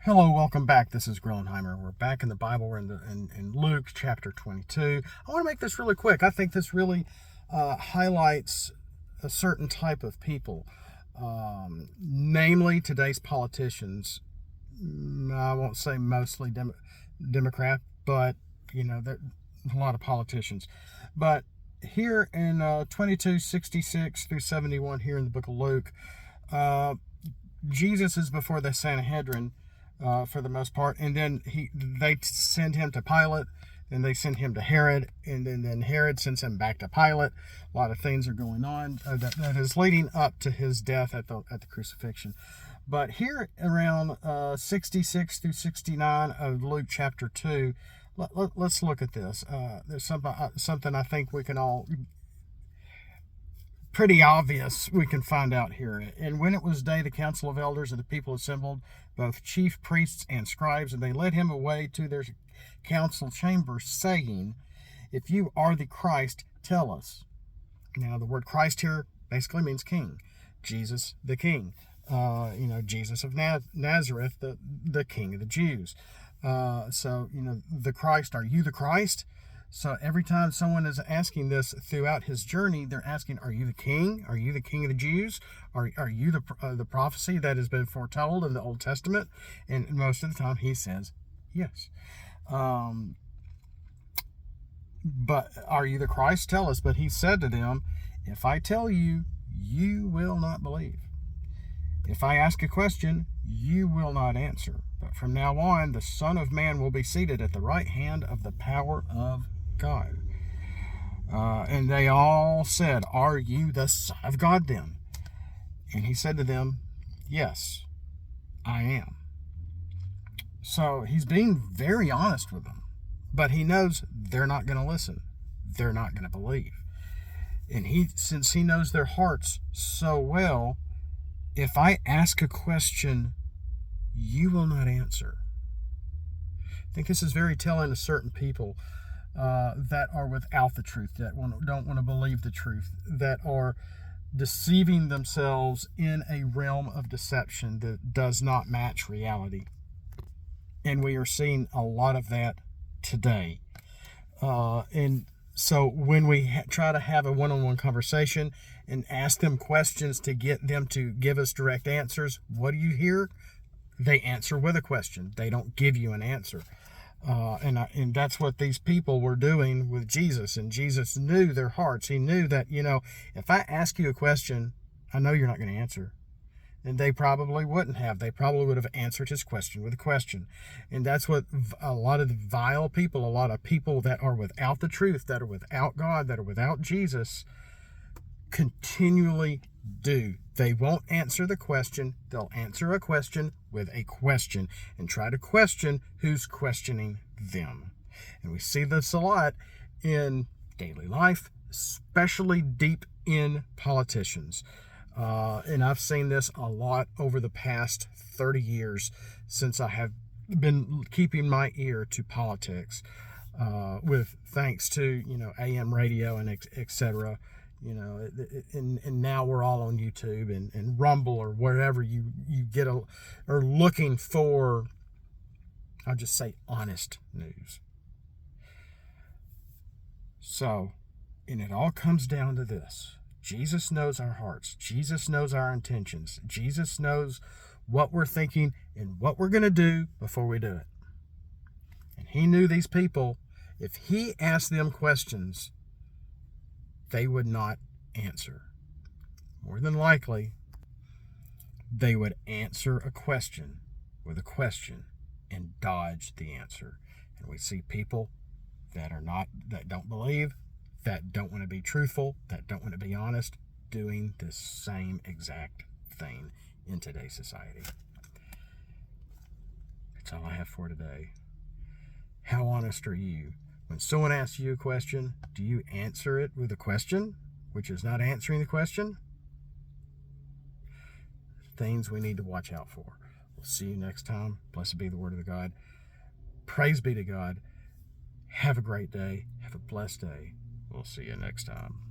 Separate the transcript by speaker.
Speaker 1: Hello, welcome back. This is Gronheimer. We're back in the Bible. We're in Luke chapter 22. I want to make this really quick. I think this really highlights a certain type of people, namely today's politicians. I won't say mostly Democrat, but there a lot of politicians. But here in 22:66 through 71, here in the book of Luke, Jesus is before the Sanhedrin. For the most part, and then they send him to Pilate, and they send him to Herod, and then Herod sends him back to Pilate. A lot of things are going on that is leading up to his death at the crucifixion. But here around 66 through 69 of Luke chapter 2, let's look at this. There's something I think we can all pretty obvious we can find out here. And when it was day, the council of elders of the people assembled, both chief priests and scribes, and they led him away to their council chamber, saying, "If you are the Christ, tell us." Now, the word Christ here basically means king. Jesus the king. Jesus of Nazareth, the king of the Jews. The Christ, are you the Christ? So every time someone is asking this throughout his journey, they're asking, are you the king? Are you the king of the Jews? Are you the prophecy that has been foretold in the Old Testament? And most of the time he says, yes. But are you the Christ? Tell us. But he said to them, if I tell you, you will not believe. If I ask a question, you will not answer. But from now on, the Son of Man will be seated at the right hand of the power of God. And they all said, are you the Son of God then? And he said to them, yes, I am. So he's being very honest with them, but he knows they're not going to listen. They're not going to believe. And since he knows their hearts so well, if I ask a question, you will not answer. I think this is very telling to certain people that are without the truth, that don't want to believe the truth, that are deceiving themselves in a realm of deception that does not match reality. And we are seeing a lot of that today. And so when we try to have a one-on-one conversation and ask them questions to get them to give us direct answers, what do you hear? They answer with a question. They don't give you an answer. And that's what these people were doing with Jesus. And Jesus knew their hearts. He knew that, if I ask you a question, I know you're not going to answer. And they probably wouldn't have. They probably would have answered his question with a question. And that's what a lot of the vile people, a lot of people that are without the truth, that are without God, that are without Jesus, continually do. They won't answer the question. They'll answer a question with a question and try to question who's questioning them. And we see this a lot in daily life, especially deep in politicians. And I've seen this a lot over the past 30 years since I have been keeping my ear to politics, with thanks to, AM radio and etc. And now we're all on YouTube and Rumble or wherever you get or looking for, I'll just say, honest news. So, and it all comes down to this. Jesus knows our hearts. Jesus knows our intentions. Jesus knows what we're thinking and what we're going to do before we do it. And he knew these people, if he asked them questions, they would not answer. More than likely, they would answer a question with a question and dodge the answer. And we see people that don't believe, that don't want to be truthful, that don't want to be honest, doing the same exact thing in today's society. That's all I have for today. How honest are you? When someone asks you a question, do you answer it with a question, which is not answering the question? Things we need to watch out for. We'll see you next time. Blessed be the word of God. Praise be to God. Have a great day. Have a blessed day. We'll see you next time.